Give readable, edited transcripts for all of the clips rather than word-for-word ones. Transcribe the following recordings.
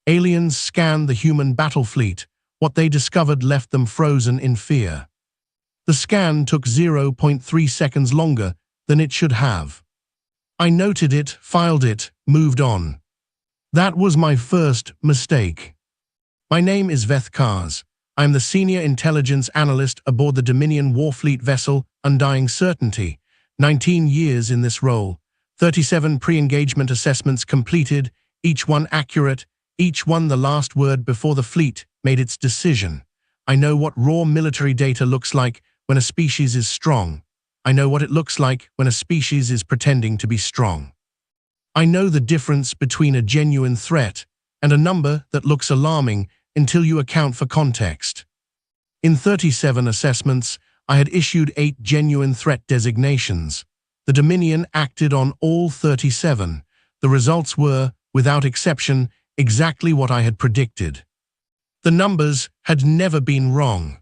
Aliens scanned the human Battlefleet. What they discovered left them frozen in fear. The scan took 0.3 seconds longer than it should have. I noted it, filed it, moved on. That was my first mistake. My name is Veth Kars. I am the Senior Intelligence Analyst aboard the Dominion Warfleet vessel Undying Certainty. 19 years in this role. 37 pre-engagement assessments completed, each one accurate, each one the last word before the fleet made its decision. I know what raw military data looks like when a species is strong. I know what it looks like when a species is pretending to be strong. I know the difference between a genuine threat and a number that looks alarming until you account for context. In 37 assessments, I had issued 8 genuine threat designations. The Dominion acted on all 37. The results were, without exception, exactly what I had predicted. The numbers had never been wrong.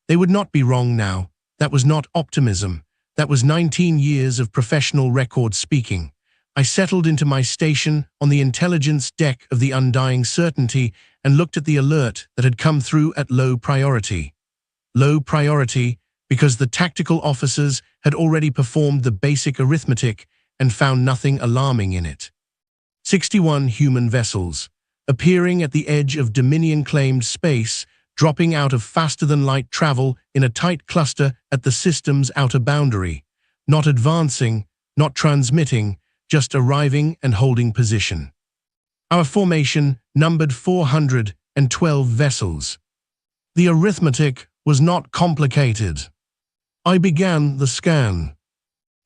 They would not be wrong now. That was not optimism. That was 19 years of professional record speaking. I settled into my station on the intelligence deck of the Undying Certainty and looked at the alert that had come through at low priority. Low priority because the tactical officers had already performed the basic arithmetic and found nothing alarming in it. 61 human vessels, appearing at the edge of Dominion-claimed space, dropping out of faster-than-light travel in a tight cluster at the system's outer boundary, not advancing, not transmitting, just arriving and holding position. Our formation numbered 412 vessels. The arithmetic was not complicated. I began the scan.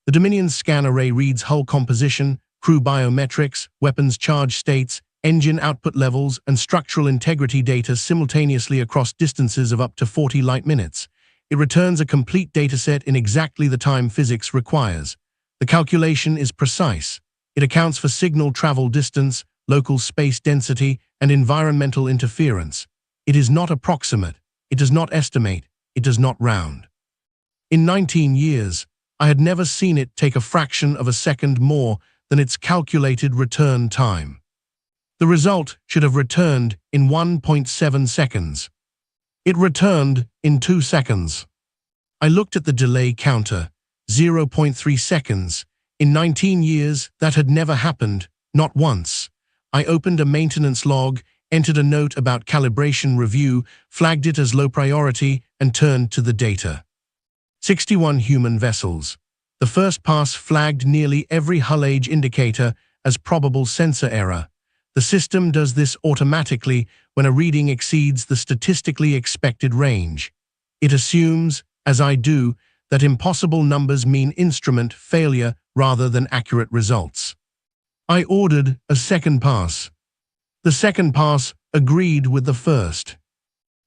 The Dominion scan array reads hull composition, crew biometrics, weapons charge states, engine output levels, and structural integrity data simultaneously across distances of up to 40 light minutes. It returns a complete dataset in exactly the time physics requires. The calculation is precise. It accounts for signal travel distance, local space density, and environmental interference. It is not approximate. It does not estimate. It does not round. In 19 years, I had never seen it take a fraction of a second more than its calculated return time. The result should have returned in 1.7 seconds. It returned in 2 seconds. I looked at the delay counter, 0.3 seconds. In 19 years, that had never happened, not once. I opened a maintenance log, entered a note about calibration review, flagged it as low priority, and turned to the data. 61 human vessels. The first pass flagged nearly every hull age indicator as probable sensor error. The system does this automatically when a reading exceeds the statistically expected range. It assumes, as I do, that impossible numbers mean instrument failure rather than accurate results. I ordered a second pass. The second pass agreed with the first.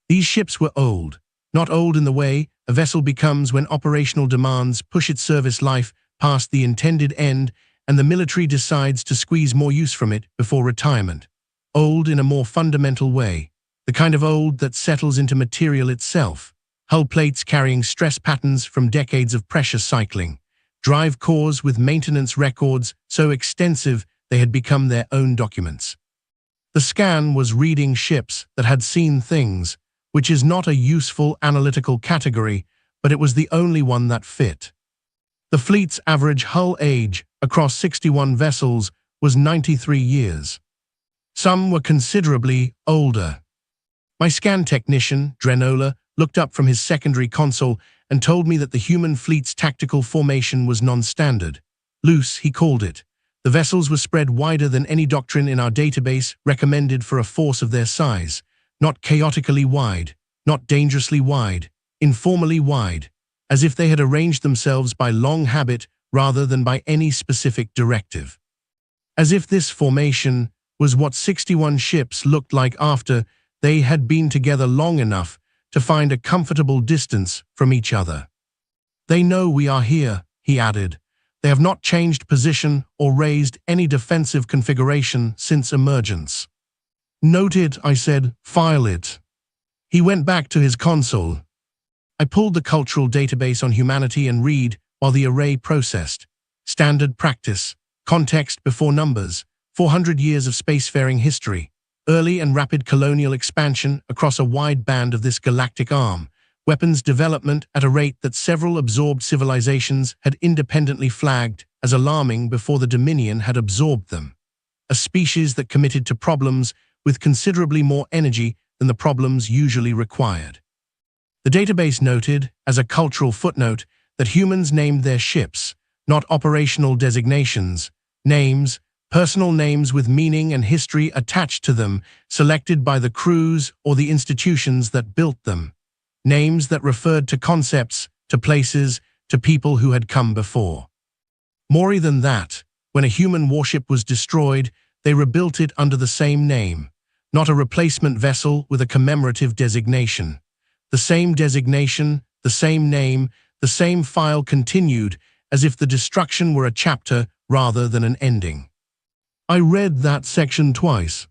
These ships were old, not old in the way a vessel becomes when operational demands push its service life past the intended end and the military decides to squeeze more use from it before retirement. Old in a more fundamental way, the kind of old that settles into material itself. Hull plates carrying stress patterns from decades of pressure cycling. Drive cores with maintenance records so extensive they had become their own documents. The scan was reading ships that had seen things, which is not a useful analytical category, but it was the only one that fit. The fleet's average hull age across 61 vessels was 93 years. Some were considerably older. My scan technician, Drenola, looked up from his secondary console and told me that the human fleet's tactical formation was non-standard. Loose, he called it. The vessels were spread wider than any doctrine in our database recommended for a force of their size. Not chaotically wide, not dangerously wide, informally wide, as if they had arranged themselves by long habit rather than by any specific directive. As if this formation was what 61 ships looked like after they had been together long enough to find a comfortable distance from each other. They know we are here, he added. They have not changed position or raised any defensive configuration since emergence. Note it, I said, file it. He went back to his console. I pulled the cultural database on humanity and read while the array processed. Standard practice, context before numbers, 400 years of spacefaring history. early and rapid colonial expansion across a wide band of this galactic arm, weapons development at a rate that several absorbed civilizations had independently flagged as alarming before the Dominion had absorbed them. A species that committed to problems with considerably more energy than the problems usually required. The database noted, as a cultural footnote, that humans named their ships, not operational designations, names, personal names with meaning and history attached to them, selected by the crews or the institutions that built them. Names that referred to concepts, to places, to people who had come before. More than that, when a human warship was destroyed, they rebuilt it under the same name, not a replacement vessel with a commemorative designation. The same designation, the same name, the same file continued, as if the destruction were a chapter rather than an ending. I read that section twice.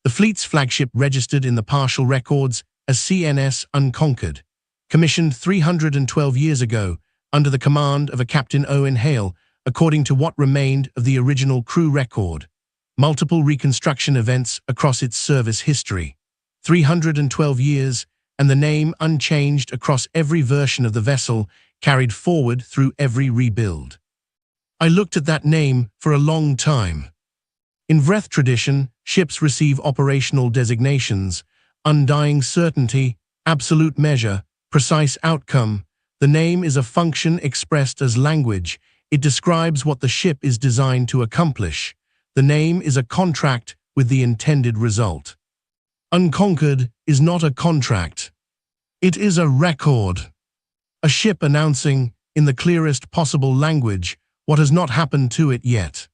The fleet's flagship registered in the partial records as CNS Unconquered, commissioned 312 years ago under the command of a Captain Owen Hale, according to what remained of the original crew record. Multiple reconstruction events across its service history. 312 years, and the name unchanged across every version of the vessel, carried forward through every rebuild. I looked at that name for a long time. In Vreth tradition, ships receive operational designations, undying certainty, absolute measure, precise outcome. The name is a function expressed as language. It describes what the ship is designed to accomplish. The name is a contract with the intended result. Unconquered is not a contract. It is a record. A ship announcing, in the clearest possible language, what has not happened to it yet.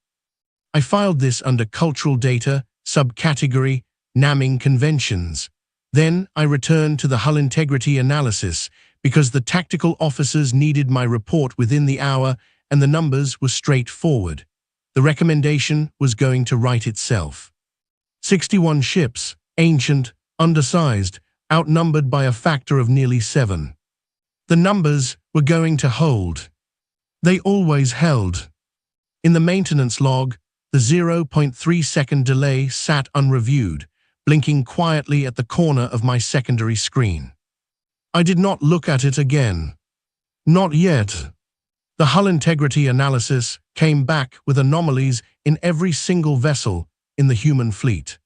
I filed this under Cultural Data, subcategory, Naming Conventions. Then I returned to the hull integrity analysis because the tactical officers needed my report within the hour and the numbers were straightforward. The recommendation was going to write itself. 61 ships, ancient, undersized, outnumbered by a factor of nearly 7. The numbers were going to hold. They always held. In the maintenance log, the 0.3-second delay sat unreviewed, blinking quietly at the corner of my secondary screen. I did not look at it again. Not yet. The hull integrity analysis came back with anomalies in every single vessel in the human fleet.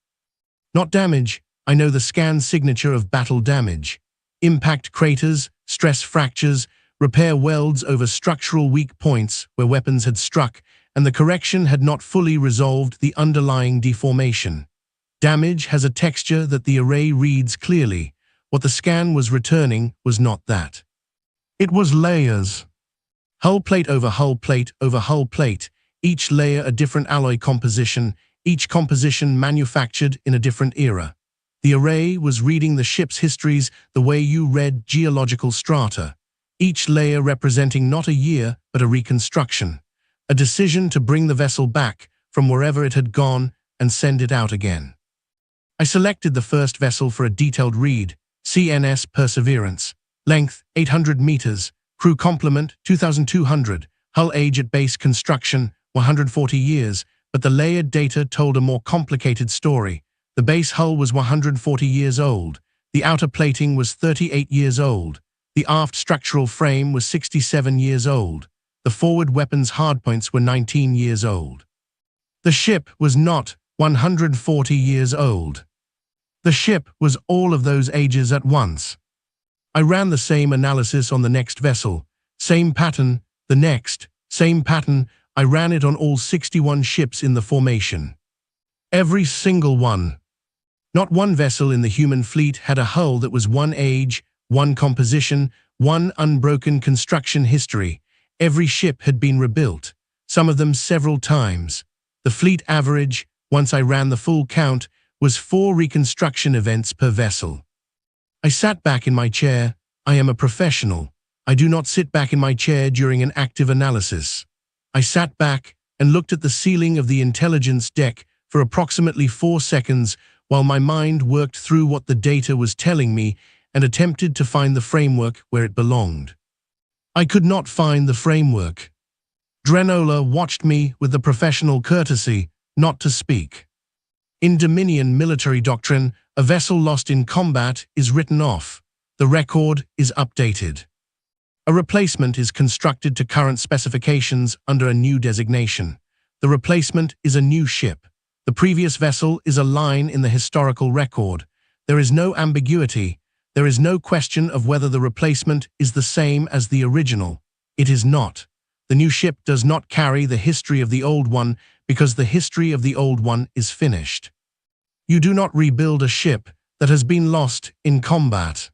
Not damage, I know the scan signature of battle damage. Impact craters, stress fractures, repair welds over structural weak points where weapons had struck, and the correction had not fully resolved the underlying deformation. Damage has a texture that the array reads clearly. What the scan was returning was not that. It was layers. Hull plate over hull plate over hull plate, each layer a different alloy composition, each composition manufactured in a different era. The array was reading the ship's histories the way you read geological strata, each layer representing not a year but a reconstruction, a decision to bring the vessel back from wherever it had gone and send it out again. I selected the first vessel for a detailed read, CNS Perseverance, length 800 meters, crew complement 2,200, hull age at base construction 140 years, but the layered data told a more complicated story. The base hull was 140 years old, the outer plating was 38 years old, the aft structural frame was 67 years old, the forward weapons hardpoints were 19 years old. The ship was not 140 years old. The ship was all of those ages at once. I ran the same analysis on the next vessel, same pattern, the next, same pattern. I ran it on all 61 ships in the formation. Every single one. Not one vessel in the human fleet had a hull that was one age, one composition, one unbroken construction history. Every ship had been rebuilt, some of them several times. The fleet average, once I ran the full count, was 4 reconstruction events per vessel. I sat back in my chair. I am a professional. I do not sit back in my chair during an active analysis. I sat back and looked at the ceiling of the intelligence deck for approximately 4 seconds while my mind worked through what the data was telling me and attempted to find the framework where it belonged. I could not find the framework. Drenola watched me with the professional courtesy not to speak. In Dominion military doctrine, a vessel lost in combat is written off. The record is updated. A replacement is constructed to current specifications under a new designation. The replacement is a new ship. The previous vessel is a line in the historical record. There is no ambiguity. There is no question of whether the replacement is the same as the original. It is not. The new ship does not carry the history of the old one because the history of the old one is finished. You do not rebuild a ship that has been lost in combat.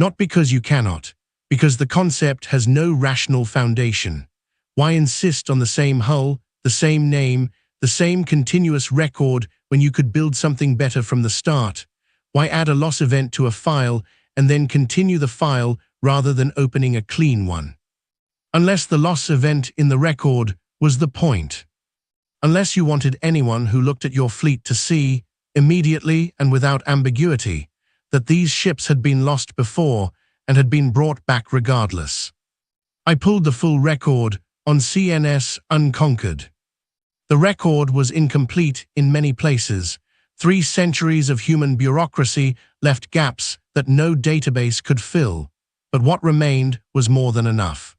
Not because you cannot, because the concept has no rational foundation. Why insist on the same hull, the same name, the same continuous record when you could build something better from the start? Why add a loss event to a file and then continue the file rather than opening a clean one? Unless the loss event in the record was the point. Unless you wanted anyone who looked at your fleet to see, immediately and without ambiguity, that these ships had been lost before and had been brought back regardless. I pulled the full record on CNS Unconquered. The record was incomplete in many places. 3 centuries of human bureaucracy left gaps that no database could fill, but what remained was more than enough.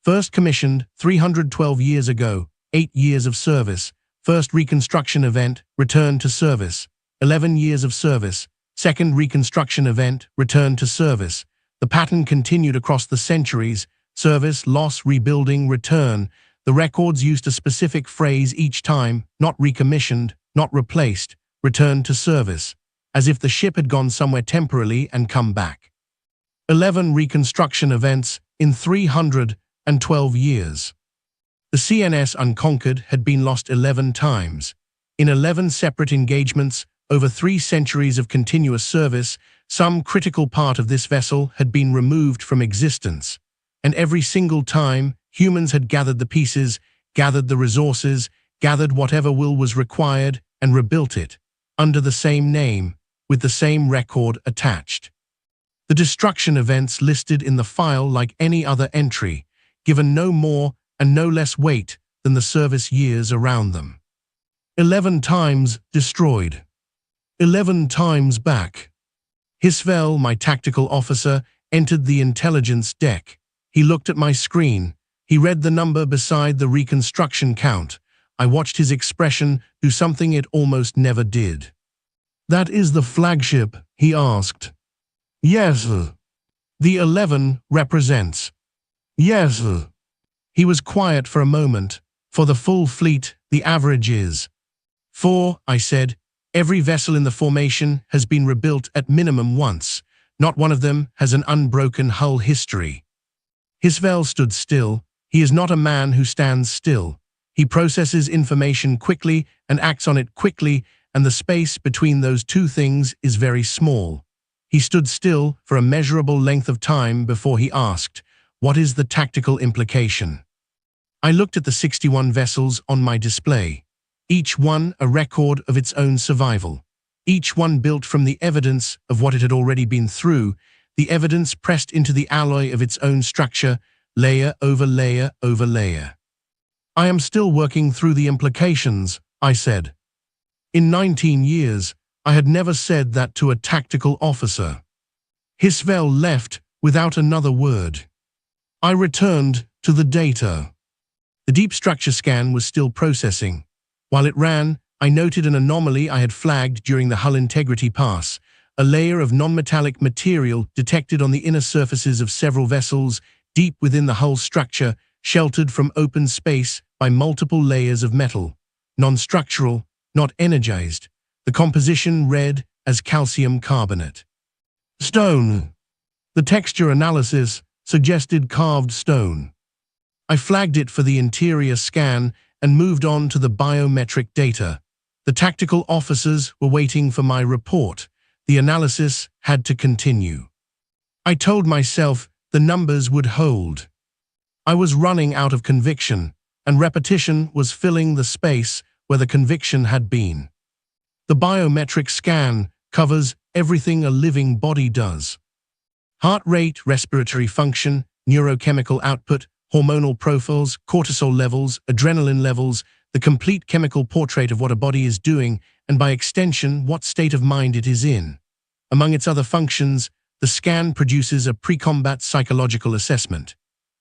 First commissioned 312 years ago, 8 years of service. First reconstruction event, return to service. 11 years of service. Second reconstruction event, return to service. The pattern continued across the centuries. Service, loss, rebuilding, return. The records used a specific phrase each time, not recommissioned, not replaced, returned to service, as if the ship had gone somewhere temporarily and come back. 11 reconstruction events in 312 years. The CNS Unconquered had been lost 11 times. In 11 separate engagements, over 3 centuries of continuous service, some critical part of this vessel had been removed from existence. And every single time, humans had gathered the pieces, gathered the resources, gathered whatever will was required, and rebuilt it, under the same name, with the same record attached. The destruction events listed in the file like any other entry, given no more and no less weight than the service years around them. 11 times destroyed. 11 times back. Hisvel, my tactical officer, entered the intelligence deck. He looked at my screen. He read the number beside the reconstruction count. I watched his expression do something it almost never did. "That is the flagship?" he asked. "Yes, sir." "The 11 represents?" "Yes, sir." He was quiet for a moment. "For the full fleet, the average is 4, I said. "Every vessel in the formation has been rebuilt at minimum once. Not one of them has an unbroken hull history." Hisvel stood still. He is not a man who stands still. He processes information quickly and acts on it quickly, and the space between those two things is very small. He stood still for a measurable length of time before he asked, "What is the tactical implication?" I looked at the 61 vessels on my display. Each one a record of its own survival. Each one built from the evidence of what it had already been through, the evidence pressed into the alloy of its own structure, layer over layer over layer. "I am still working through the implications," I said. In 19 years, I had never said that to a tactical officer. Hisvel left without another word. I returned to the data. The deep structure scan was still processing. While it ran, I noted an anomaly I had flagged during the hull integrity pass, a layer of non-metallic material detected on the inner surfaces of several vessels, deep within the hull structure, sheltered from open space by multiple layers of metal. Non-structural, not energized. The composition read as calcium carbonate. Stone. The texture analysis suggested carved stone. I flagged it for the interior scan and moved on to the biometric data. The tactical officers were waiting for my report. The analysis had to continue. I told myself the numbers would hold. I was running out of conviction, and repetition was filling the space where the conviction had been. The biometric scan covers everything a living body does. Heart rate, respiratory function, neurochemical output, hormonal profiles, cortisol levels, adrenaline levels, the complete chemical portrait of what a body is doing and by extension, what state of mind it is in. Among its other functions, the scan produces a pre-combat psychological assessment.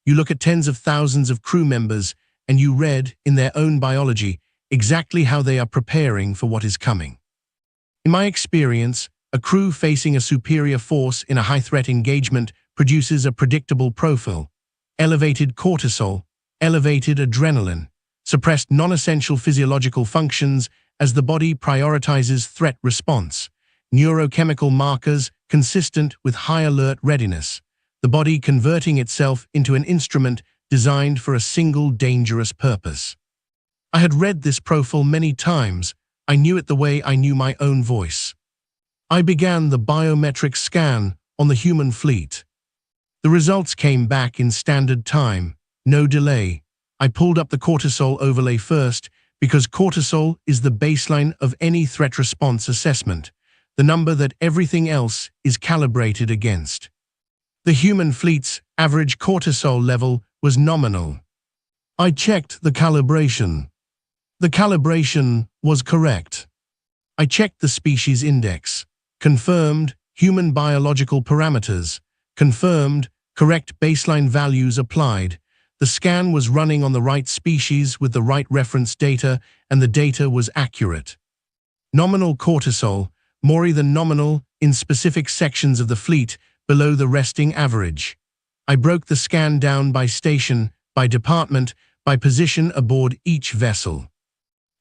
You look at tens of thousands of crew members and you read, in their own biology, exactly how they are preparing for what is coming. In my experience, a crew facing a superior force in a high-threat engagement produces a predictable profile: elevated cortisol, elevated adrenaline, suppressed non-essential physiological functions as the body prioritizes threat response, neurochemical markers consistent with high alert readiness, the body converting itself into an instrument designed for a single dangerous purpose. I had read this profile many times. I knew it the way I knew my own voice. I began the biometric scan on the human fleet. The results came back in standard time, no delay. I pulled up the cortisol overlay first because cortisol is the baseline of any threat response assessment, the number that everything else is calibrated against. The human fleet's average cortisol level was nominal. I checked the calibration. The calibration was correct. I checked the species index. Confirmed human biological parameters. Confirmed correct baseline values applied. The scan was running on the right species with the right reference data, and the data was accurate. Nominal cortisol, more than nominal in specific sections of the fleet, below the resting average. I broke the scan down by station, by department, by position aboard each vessel.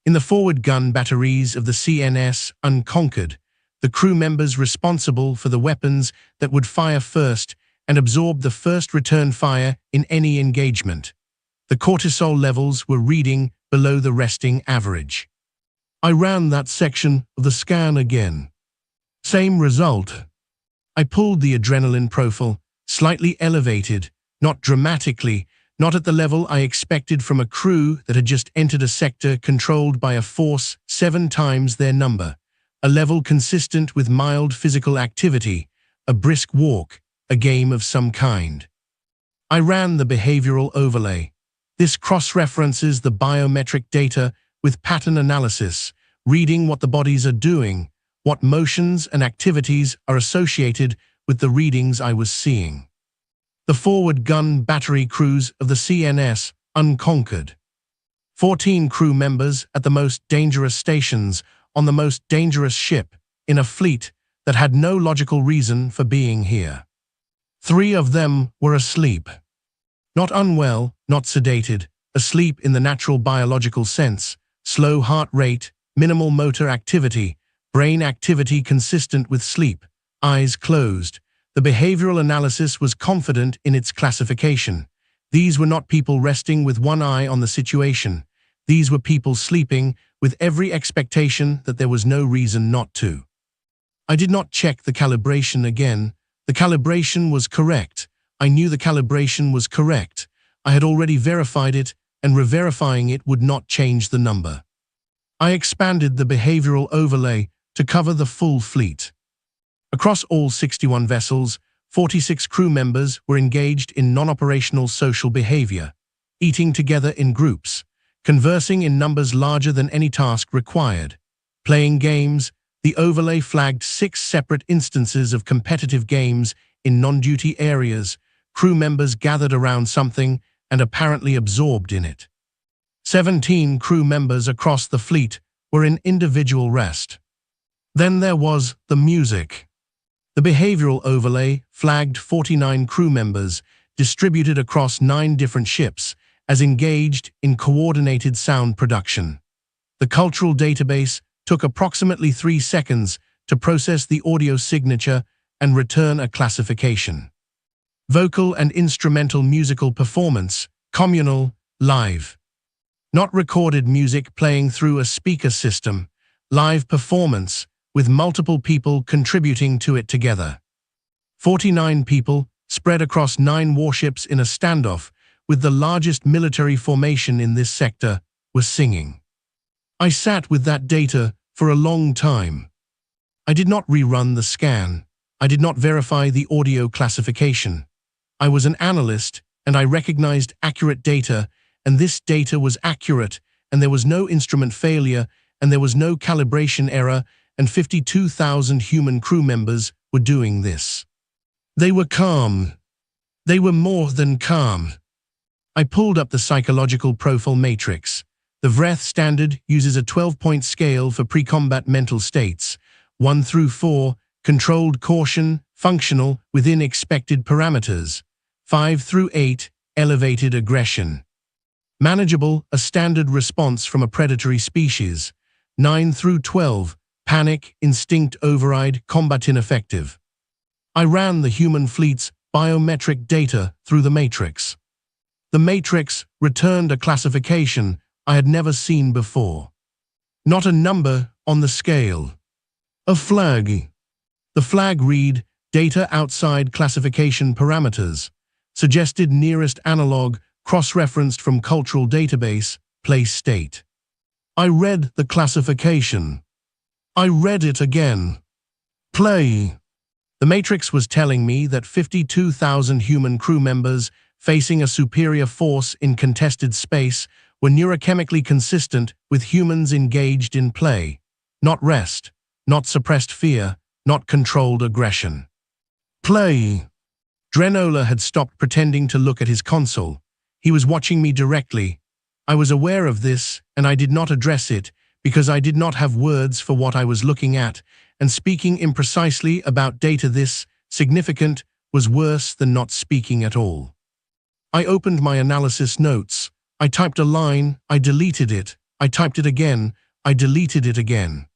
In the forward gun batteries of the CNS Unconquered, the crew members responsible for the weapons that would fire first and absorb the first return fire in any engagement. The cortisol levels were reading below the resting average. I ran that section of the scan again. Same result. I pulled the adrenaline profile, slightly elevated, not dramatically, not at the level I expected from a crew that had just entered a sector controlled by a force 7 times their number, a level consistent with mild physical activity, a brisk walk, a game of some kind. I ran the behavioral overlay. This cross-references the biometric data with pattern analysis, reading what the bodies are doing, what motions and activities are associated with the readings I was seeing. The forward gun battery crews of the CNS Unconquered. 14 crew members at the most dangerous stations on the most dangerous ship in a fleet that had no logical reason for being here. 3 of them were asleep. Not unwell, not sedated, asleep in the natural biological sense, slow heart rate, minimal motor activity, brain activity consistent with sleep, eyes closed. The behavioral analysis was confident in its classification. These were not people resting with one eye on the situation. These were people sleeping with every expectation that there was no reason not to. I did not check the calibration again. The calibration was correct. I knew the calibration was correct. I had already verified it, and re-verifying it would not change the number. I expanded the behavioral overlay to cover the full fleet. Across all 61 vessels, 46 crew members were engaged in non-operational social behavior, eating together in groups, conversing in numbers larger than any task required, playing games. The overlay flagged 6 separate instances of competitive games in non-duty areas, crew members gathered around something and apparently absorbed in it. 17 crew members across the fleet were in individual rest. Then there was the music. The behavioral overlay flagged 49 crew members distributed across 9 different ships as engaged in coordinated sound production. The cultural database took approximately 3 seconds to process the audio signature and return a classification. Vocal and instrumental musical performance, communal, live. Not recorded music playing through a speaker system, live performance, with multiple people contributing to it together. 49 people, spread across 9 warships in a standoff, with the largest military formation in this sector, were singing. I sat with that data for a long time. I did not rerun the scan. I did not verify the audio classification. I was an analyst, and I recognized accurate data, and this data was accurate, and there was no instrument failure, and there was no calibration error, and 52,000 human crew members were doing this. They were calm. They were more than calm. I pulled up the psychological profile matrix. The Vreth standard uses a 12-point scale for pre-combat mental states, 1 through 4, controlled caution, functional, within expected parameters, 5 through 8, elevated aggression. Manageable, a standard response from a predatory species, 9 through 12, panic, instinct override, combat ineffective. I ran the human fleet's biometric data through the matrix. The matrix returned a classification I had never seen before. Not a number on the scale. A flag. The flag read, data outside classification parameters, suggested nearest analog, cross-referenced from cultural database, place state. I read the classification. I read it again. Play. The matrix was telling me that 52,000 human crew members facing a superior force in contested space were neurochemically consistent with humans engaged in play, not rest, not suppressed fear, not controlled aggression. Play. Drenola had stopped pretending to look at his console. He was watching me directly. I was aware of this, and I did not address it because I did not have words for what I was looking at, and speaking imprecisely about data this significant was worse than not speaking at all. I opened my analysis notes. I typed a line, I deleted it, I typed it again, I deleted it again.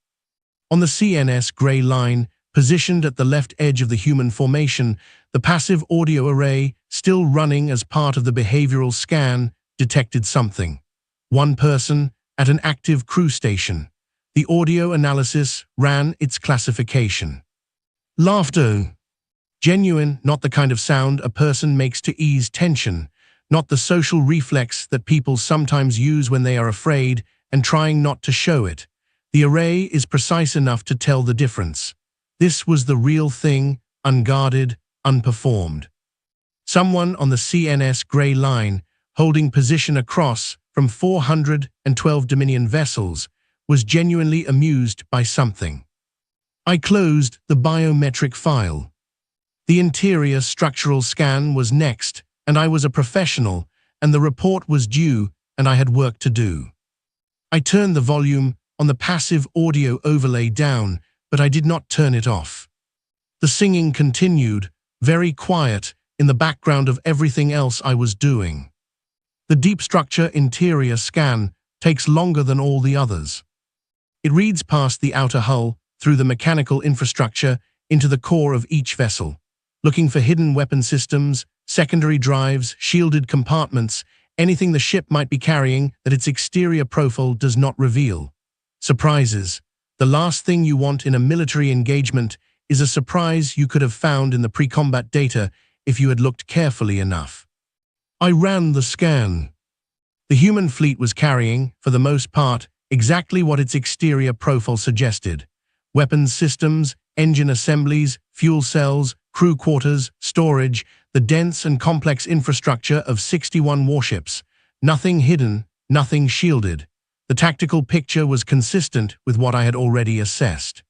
On the CNS gray line, positioned at the left edge of the human formation, the passive audio array, still running as part of the behavioral scan, detected something. One person at an active crew station. The audio analysis ran its classification. Laughter. Genuine, not the kind of sound a person makes to ease tension, not the social reflex that people sometimes use when they are afraid and trying not to show it. The array is precise enough to tell the difference. This was the real thing, unguarded, unperformed. Someone on the CNS gray line, holding position across from 412 Dominion vessels, was genuinely amused by something. I closed the biometric file. The interior structural scan was next, and I was a professional, and the report was due, and I had work to do. I turned the volume on the passive audio overlay down, but I did not turn it off. The singing continued, very quiet, in the background of everything else I was doing. The deep structure interior scan takes longer than all the others. It reads past the outer hull, through the mechanical infrastructure, into the core of each vessel, looking for hidden weapon systems, secondary drives, shielded compartments, anything the ship might be carrying that its exterior profile does not reveal. Surprises. The last thing you want in a military engagement is a surprise you could have found in the pre-combat data if you had looked carefully enough. I ran the scan. The human fleet was carrying, for the most part, exactly what its exterior profile suggested. Weapons systems, engine assemblies, fuel cells, crew quarters, storage, the dense and complex infrastructure of 61 warships. Nothing hidden, nothing shielded. The tactical picture was consistent with what I had already assessed.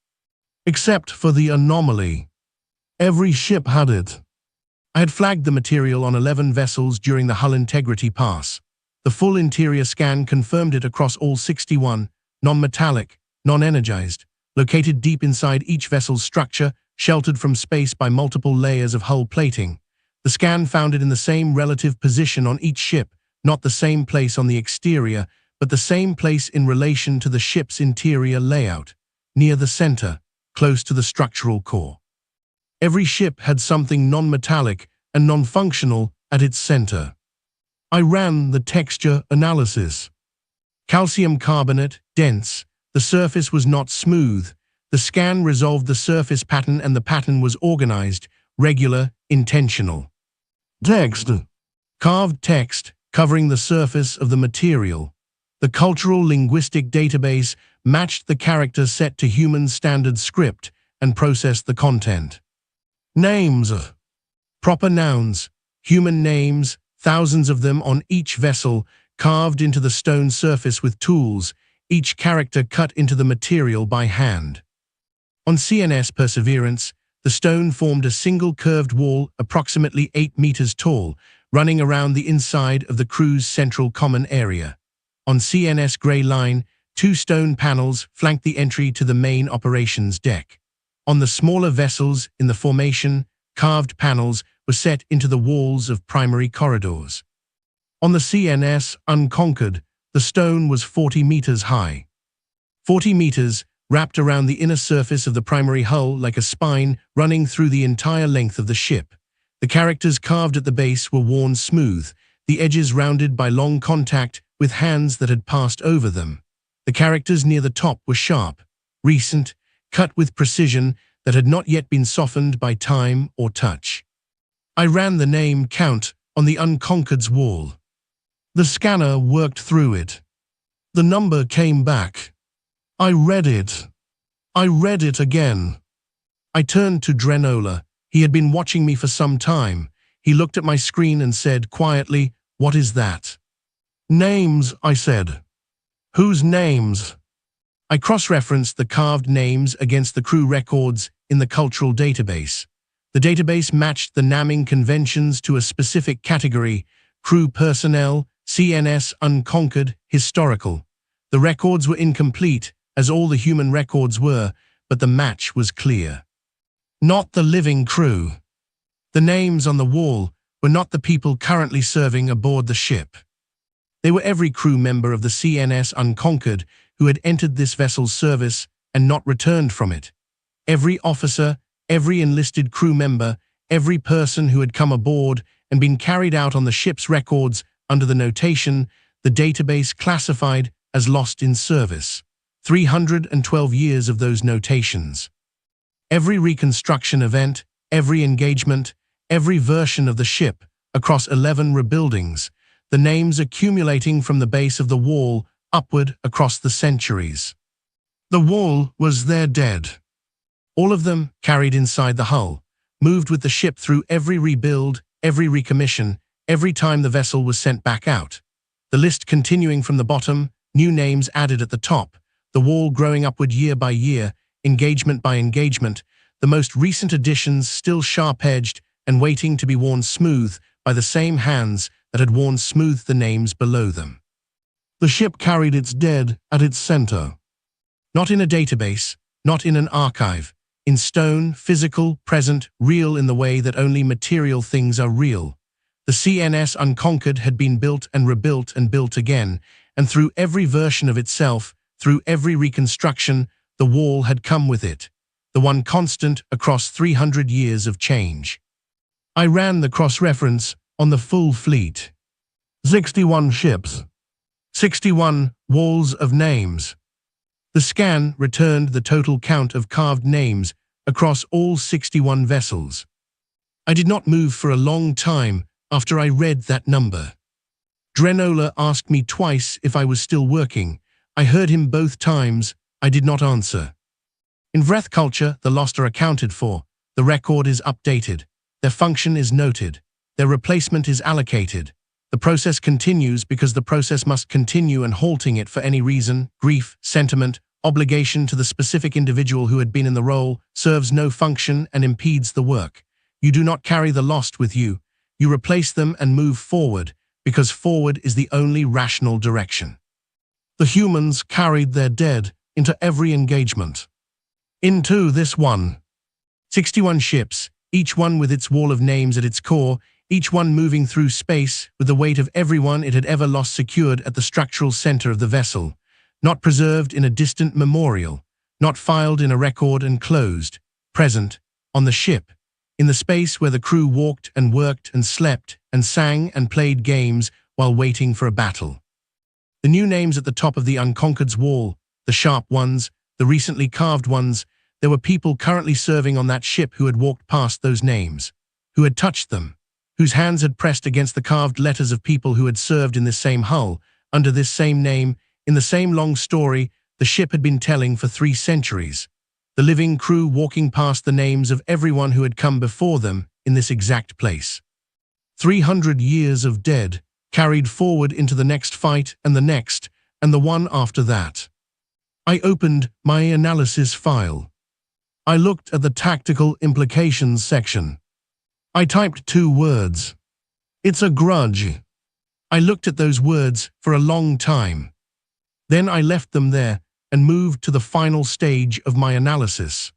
Except for the anomaly. Every ship had it. I had flagged the material on 11 vessels during the hull integrity pass. The full interior scan confirmed it across all 61, non-metallic, non-energized, located deep inside each vessel's structure, sheltered from space by multiple layers of hull plating. The scan found it in the same relative position on each ship, not the same place on the exterior, but the same place in relation to the ship's interior layout, near the center, close to the structural core. Every ship had something non-metallic and non-functional at its center. I ran the texture analysis. Calcium carbonate, dense. The surface was not smooth. The scan resolved the surface pattern and the pattern was organized, regular, intentional. Text. Carved text covering the surface of the material. The cultural linguistic database matched the character set to human standard script and processed the content. Names. Proper nouns. Human names, thousands of them on each vessel, carved into the stone surface with tools, each character cut into the material by hand. On CNS Perseverance, the stone formed a single curved wall approximately 8 meters tall, running around the inside of the crew's central common area. On CNS Grey Line, 2 stone panels flanked the entry to the main operations deck. On the smaller vessels in the formation, carved panels were set into the walls of primary corridors. On the CNS Unconquered, the stone was 40 meters high. 40 meters wrapped around the inner surface of the primary hull like a spine running through the entire length of the ship. The characters carved at the base were worn smooth, the edges rounded by long contact with hands that had passed over them. The characters near the top were sharp, recent, cut with precision that had not yet been softened by time or touch. I ran the name count on the Unconquered's wall. The scanner worked through it. The number came back. I read it. I read it again. I turned to Drenola. He had been watching me for some time. He looked at my screen and said quietly, "What is that?" "Names," I said. "Whose names?" I cross-referenced the carved names against the crew records in the cultural database. The database matched the naming conventions to a specific category: crew personnel, CNS Unconquered, historical. The records were incomplete, as all the human records were, but the match was clear. Not the living crew. The names on the wall were not the people currently serving aboard the ship. They were every crew member of the CNS Unconquered who had entered this vessel's service and not returned from it. Every officer, every enlisted crew member, every person who had come aboard and been carried out on the ship's records under the notation the database classified as lost in service. 312 years of those notations. Every reconstruction event, every engagement, every version of the ship across 11 rebuildings, the names accumulating from the base of the wall upward across the centuries. The wall was their dead. All of them carried inside the hull, moved with the ship through every rebuild, every recommission, every time the vessel was sent back out. The list continuing from the bottom, new names added at the top, the wall growing upward year by year, engagement by engagement, the most recent additions still sharp-edged and waiting to be worn smooth by the same hands that had worn smooth the names below them. The ship carried its dead at its center. Not in a database, not in an archive, in stone, physical, present, real in the way that only material things are real. The CNS Unconquered had been built and rebuilt and built again, and through every version of itself, through every reconstruction, the wall had come with it, the one constant across 300 years of change. I ran the cross-reference on the full fleet. 61 ships. 61 walls of names. The scan returned the total count of carved names across all 61 vessels. I did not move for a long time after I read that number. Drenola asked me twice if I was still working. I heard him both times. I did not answer. In Vreth culture, the lost are accounted for. The record is updated. Their function is noted. Their replacement is allocated. The process continues because the process must continue, and halting it for any reason, grief, sentiment, obligation to the specific individual who had been in the role, serves no function and impedes the work. You do not carry the lost with you. You replace them and move forward, because forward is the only rational direction. The humans carried their dead into every engagement. Into this one. 61 ships, each one with its wall of names at its core, each one moving through space with the weight of everyone it had ever lost secured at the structural center of the vessel, not preserved in a distant memorial, not filed in a record and closed, present, on the ship, in the space where the crew walked and worked and slept and sang and played games while waiting for a battle. The new names at the top of the Unconquered's wall, the sharp ones, the recently carved ones, there were people currently serving on that ship who had walked past those names, who had touched them, whose hands had pressed against the carved letters of people who had served in this same hull, under this same name, in the same long story the ship had been telling for 3 centuries. The living crew walking past the names of everyone who had come before them in this exact place. 300 years of dead, carried forward into the next fight and the one after that. I opened my analysis file. I looked at the tactical implications section. I typed 2 words. It's a grudge. I looked at those words for a long time. Then I left them there and moved to the final stage of my analysis.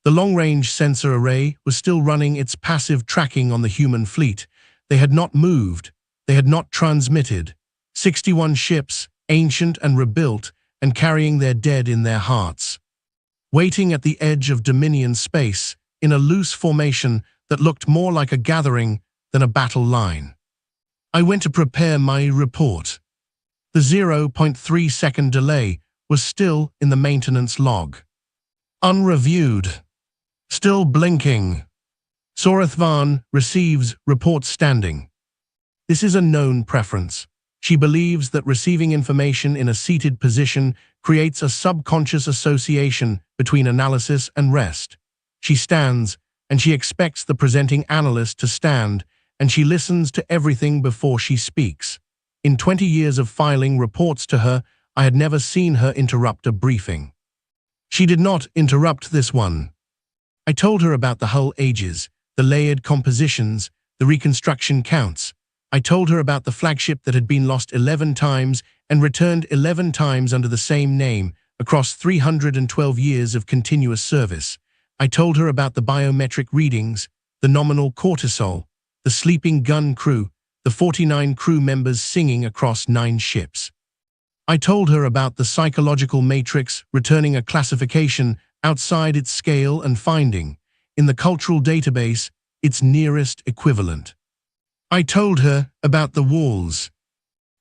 The long-range sensor array was still running its passive tracking on the human fleet. They had not moved. They had not transmitted. 61 ships, ancient and rebuilt, and carrying their dead in their hearts. Waiting at the edge of Dominion space, in a loose formation that looked more like a gathering than a battle line. I went to prepare my report. The 0.3-second delay was still in the maintenance log. Unreviewed. Still blinking. Sorathvan receives report standing. This is a known preference. She believes that receiving information in a seated position creates a subconscious association between analysis and rest. She stands, and she expects the presenting analyst to stand, and she listens to everything before she speaks. In 20 years of filing reports to her, I had never seen her interrupt a briefing. She did not interrupt this one. I told her about the hull ages, the layered compositions, the reconstruction counts. I told her about the flagship that had been lost 11 times and returned 11 times under the same name across 312 years of continuous service. I told her about the biometric readings, the nominal cortisol, the sleeping gun crew, the 49 crew members singing across 9 ships. I told her about the psychological matrix returning a classification outside its scale and finding, in the cultural database, its nearest equivalent. I told her about the walls.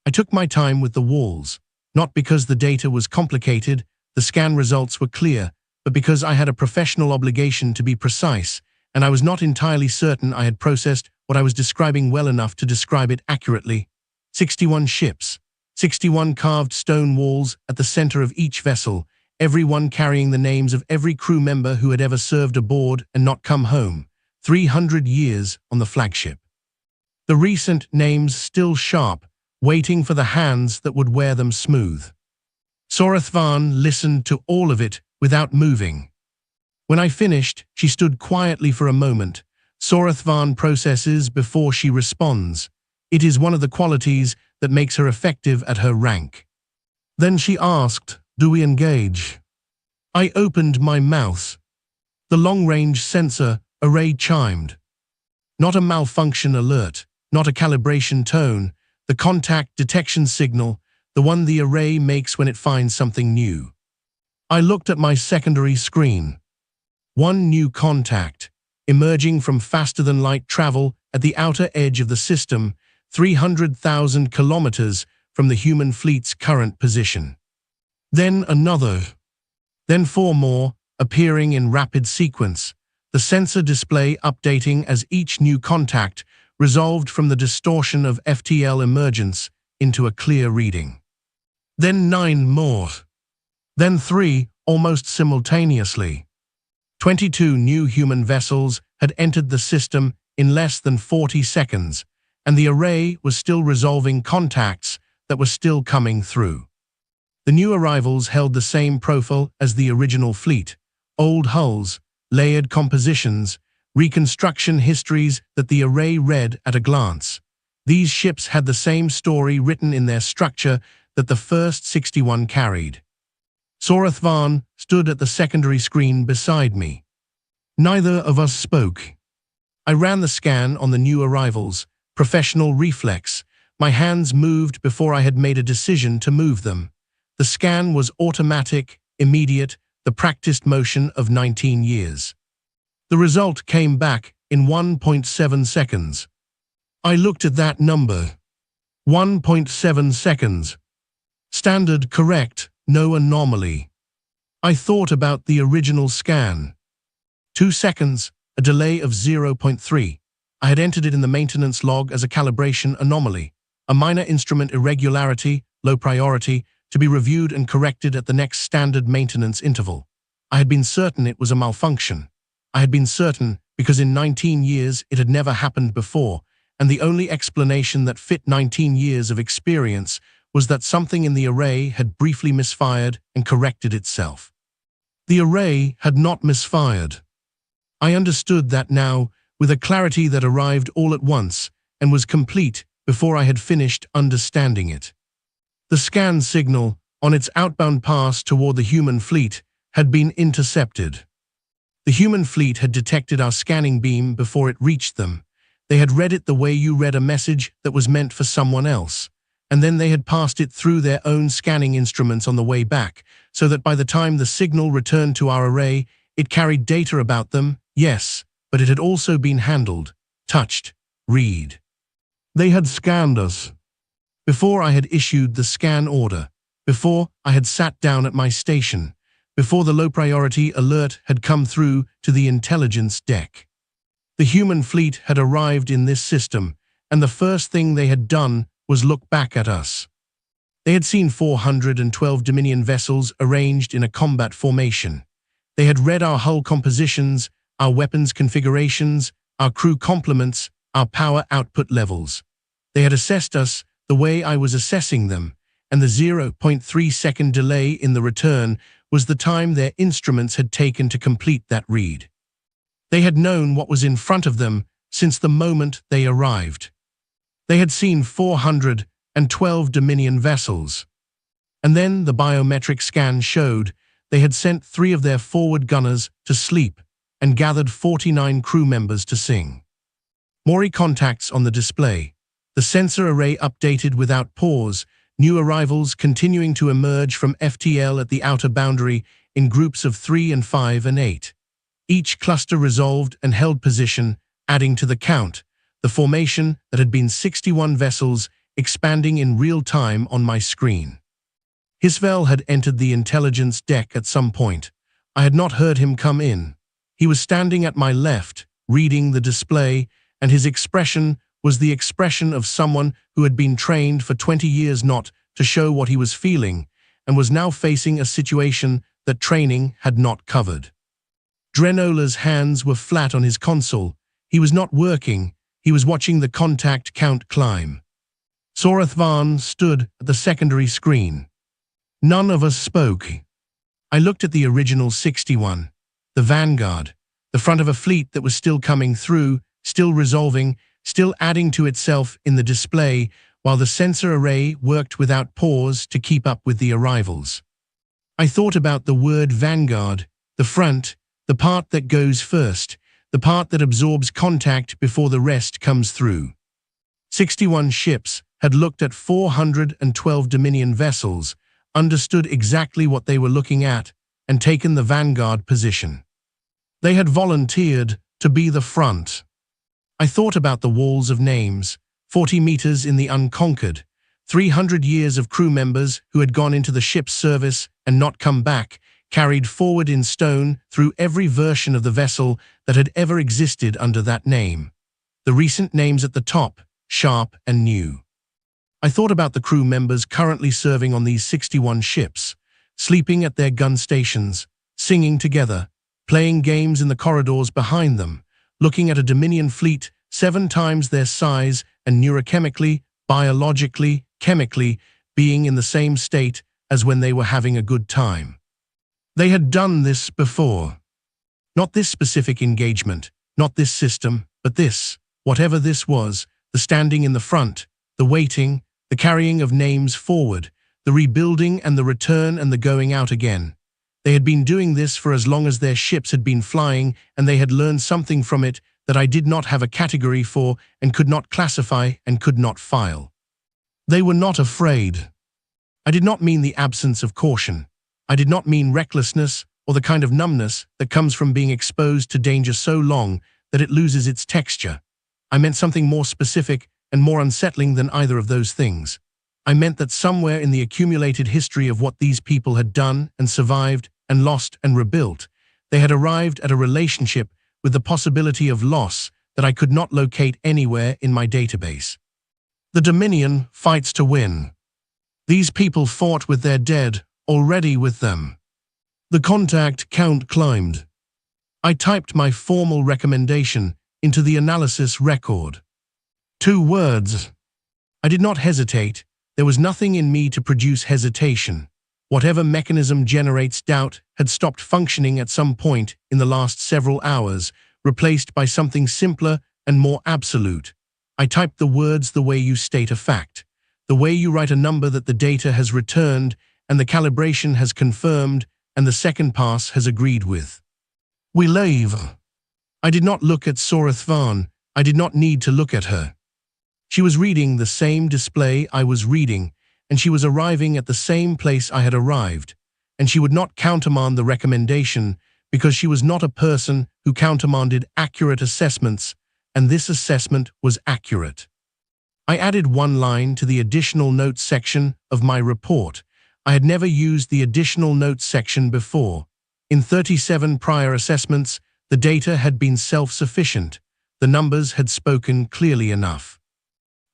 I took my time with the walls, not because the data was complicated, the scan results were clear, but because I had a professional obligation to be precise, and I was not entirely certain I had processed what I was describing well enough to describe it accurately. 61 ships, 61 carved stone walls at the center of each vessel, every one carrying the names of every crew member who had ever served aboard and not come home, 300 years on the flagship. The recent names still sharp, waiting for the hands that would wear them smooth. Sorathvan listened to all of it without moving. When I finished, she stood quietly for a moment. Sorathvan processes before she responds. It is one of the qualities that makes her effective at her rank. Then she asked, "Do we engage?" I opened my mouth. The long-range sensor array chimed. Not a malfunction alert, not a calibration tone, the contact detection signal, the one the array makes when it finds something new. I looked at my secondary screen. One new contact, emerging from faster-than-light travel at the outer edge of the system, 300,000 kilometers from the human fleet's current position. Then another. Then 4 more, appearing in rapid sequence, the sensor display updating as each new contact resolved from the distortion of FTL emergence into a clear reading. Then 9 more. Then 3, almost simultaneously. 22 new human vessels had entered the system in less than 40 seconds, and the array was still resolving contacts that were still coming through. The new arrivals held the same profile as the original fleet, old hulls, layered compositions, reconstruction histories that the array read at a glance. These ships had the same story written in their structure that the first 61 carried. Sorathvan stood at the secondary screen beside me. Neither of us spoke. I ran the scan on the new arrivals, professional reflex. My hands moved before I had made a decision to move them. The scan was automatic, immediate, the practiced motion of 19 years. The result came back in 1.7 seconds. I looked at that number. 1.7 seconds. Standard correct, no anomaly. I thought about the original scan. 2 seconds, a delay of 0.3. I had entered it in the maintenance log as a calibration anomaly, a minor instrument irregularity, low priority, to be reviewed and corrected at the next standard maintenance interval. I had been certain it was a malfunction. I had been certain because in 19 years it had never happened before, and the only explanation that fit 19 years of experience was that something in the array had briefly misfired and corrected itself. The array had not misfired. I understood that now, with a clarity that arrived all at once and was complete before I had finished understanding it. The scan signal, on its outbound pass toward the human fleet, had been intercepted. The human fleet had detected our scanning beam before it reached them. They had read it the way you read a message that was meant for someone else, and then they had passed it through their own scanning instruments on the way back, so that by the time the signal returned to our array, it carried data about them, yes, but it had also been handled, touched, read. They had scanned us. Before I had issued the scan order, before I had sat down at my station, before the low-priority alert had come through to the intelligence deck. The human fleet had arrived in this system, and the first thing they had done was look back at us. They had seen 412 Dominion vessels arranged in a combat formation. They had read our hull compositions, our weapons configurations, our crew complements, our power output levels. They had assessed us the way I was assessing them, and the 0.3-second delay in the return was the time their instruments had taken to complete that read. They had known what was in front of them since the moment they arrived. They had seen 412 Dominion vessels. And then the biometric scan showed they had sent 3 of their forward gunners to sleep and gathered 49 crew members to sing. Mori contacts on the display. The sensor array updated without pause, new arrivals continuing to emerge from FTL at the outer boundary in groups of 3 and 5 and 8. Each cluster resolved and held position, adding to the count, the formation that had been 61 vessels expanding in real time on my screen. Hisvel had entered the intelligence deck at some point. I had not heard him come in. He was standing at my left, reading the display, and his expression was the expression of someone who had been trained for 20 years not to show what he was feeling, and was now facing a situation that training had not covered. Drenola's hands were flat on his console. He was not working. He was watching the contact count climb. Sorathvan stood at the secondary screen. None of us spoke. I looked at the original 61, the Vanguard, the front of a fleet that was still coming through, still resolving, still adding to itself in the display, while the sensor array worked without pause to keep up with the arrivals. I thought about the word Vanguard, the front, the part that goes first, the part that absorbs contact before the rest comes through. 61 ships had looked at 412 Dominion vessels, understood exactly what they were looking at, and taken the Vanguard position. They had volunteered to be the front. I thought about the walls of names, 40 meters in the unconquered, 300 years of crew members who had gone into the ship's service and not come back, carried forward in stone through every version of the vessel that had ever existed under that name. The recent names at the top, sharp and new. I thought about the crew members currently serving on these 61 ships, sleeping at their gun stations, singing together, playing games in the corridors behind them, looking at a Dominion fleet 7 times their size and neurochemically, biologically, chemically, being in the same state as when they were having a good time. They had done this before. Not this specific engagement, not this system, but this, whatever this was, the standing in the front, the waiting, the carrying of names forward, the rebuilding and the return and the going out again. They had been doing this for as long as their ships had been flying, and they had learned something from it that I did not have a category for and could not classify and could not file. They were not afraid. I did not mean the absence of caution. I did not mean recklessness or the kind of numbness that comes from being exposed to danger so long that it loses its texture. I meant something more specific and more unsettling than either of those things. I meant that somewhere in the accumulated history of what these people had done and survived and lost and rebuilt, they had arrived at a relationship with the possibility of loss that I could not locate anywhere in my database. The Dominion fights to win. These people fought with their dead already with them. The contact count climbed. I typed my formal recommendation into the analysis record. 2 words. I did not hesitate. There was nothing in me to produce hesitation. Whatever mechanism generates doubt had stopped functioning at some point in the last several hours, replaced by something simpler and more absolute. I typed the words the way you state a fact, the way you write a number that the data has returned and the calibration has confirmed and the second pass has agreed with. We leave. I did not look at Sorethvan. I did not need to look at her. She was reading the same display I was reading, and she was arriving at the same place I had arrived, and she would not countermand the recommendation because she was not a person who countermanded accurate assessments, and this assessment was accurate. I added one line to the additional notes section of my report. I had never used the additional notes section before. In 37 prior assessments, the data had been self-sufficient. The numbers had spoken clearly enough.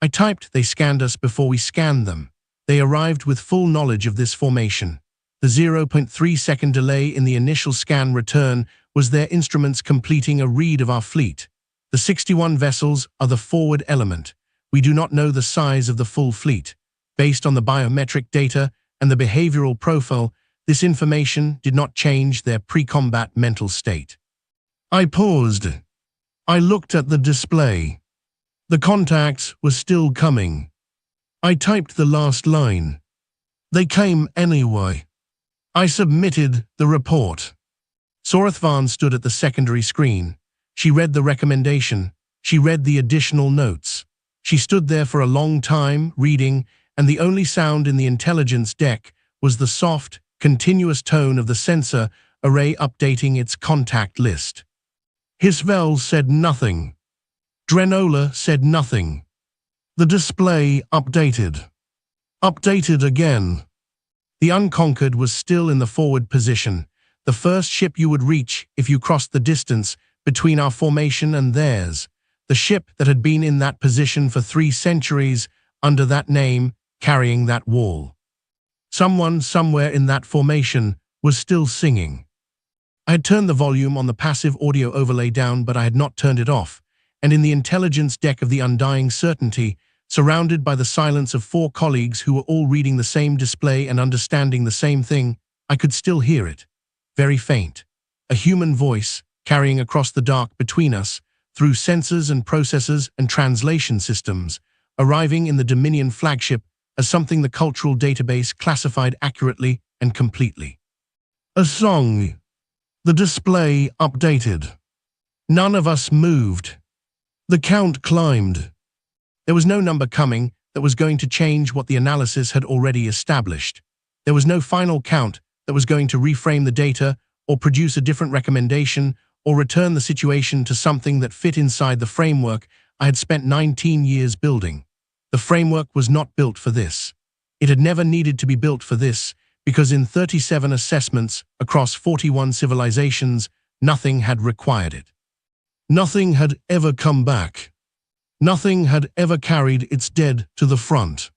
I typed, "They scanned us before we scanned them. They arrived with full knowledge of this formation. The 0.3-second delay in the initial scan return was their instruments completing a read of our fleet. The 61 vessels are the forward element. We do not know the size of the full fleet. Based on the biometric data and the behavioral profile, this information did not change their pre-combat mental state." I paused. I looked at the display. The contacts were still coming. I typed the last line. "They came anyway." I submitted the report. Sorethvan stood at the secondary screen. She read the recommendation. She read the additional notes. She stood there for a long time, reading, and the only sound in the intelligence deck was the soft, continuous tone of the sensor array updating its contact list. Hisvel said nothing. Drenola said nothing. The display updated. Updated again. The Unconquered was still in the forward position, the first ship you would reach if you crossed the distance between our formation and theirs, the ship that had been in that position for 3 centuries, under that name, carrying that wall. Someone somewhere in that formation was still singing. I had turned the volume on the passive audio overlay down, but I had not turned it off, and in the intelligence deck of the Undying Certainty, surrounded by the silence of 4 colleagues who were all reading the same display and understanding the same thing, I could still hear it. Very faint. A human voice, carrying across the dark between us, through sensors and processors and translation systems, arriving in the Dominion flagship as something the cultural database classified accurately and completely. A song. The display updated. None of us moved. The count climbed. There was no number coming that was going to change what the analysis had already established. There was no final count that was going to reframe the data or produce a different recommendation or return the situation to something that fit inside the framework I had spent 19 years building. The framework was not built for this. It had never needed to be built for this, because in 37 assessments across 41 civilizations, nothing had required it. Nothing had ever come back. Nothing had ever carried its dead to the front.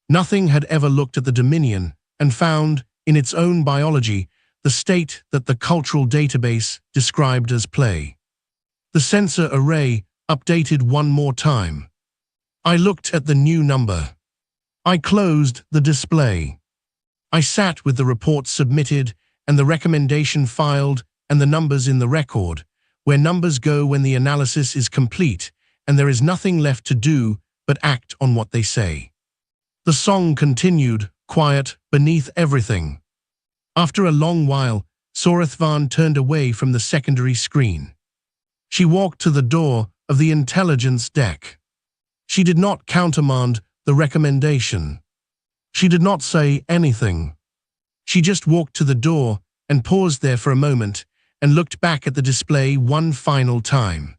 Nothing had ever looked at the Dominion and found, in its own biology, the state that the cultural database described as play. The sensor array updated one more time. I looked at the new number. I closed the display. I sat with the report submitted and the recommendation filed and the numbers in the record, where numbers go when the analysis is complete and there is nothing left to do but act on what they say. The song continued, quiet, beneath everything. After a long while, Sorethvan turned away from the secondary screen. She walked to the door of the intelligence deck. She did not countermand the recommendation. She did not say anything. She just walked to the door and paused there for a moment and looked back at the display one final time.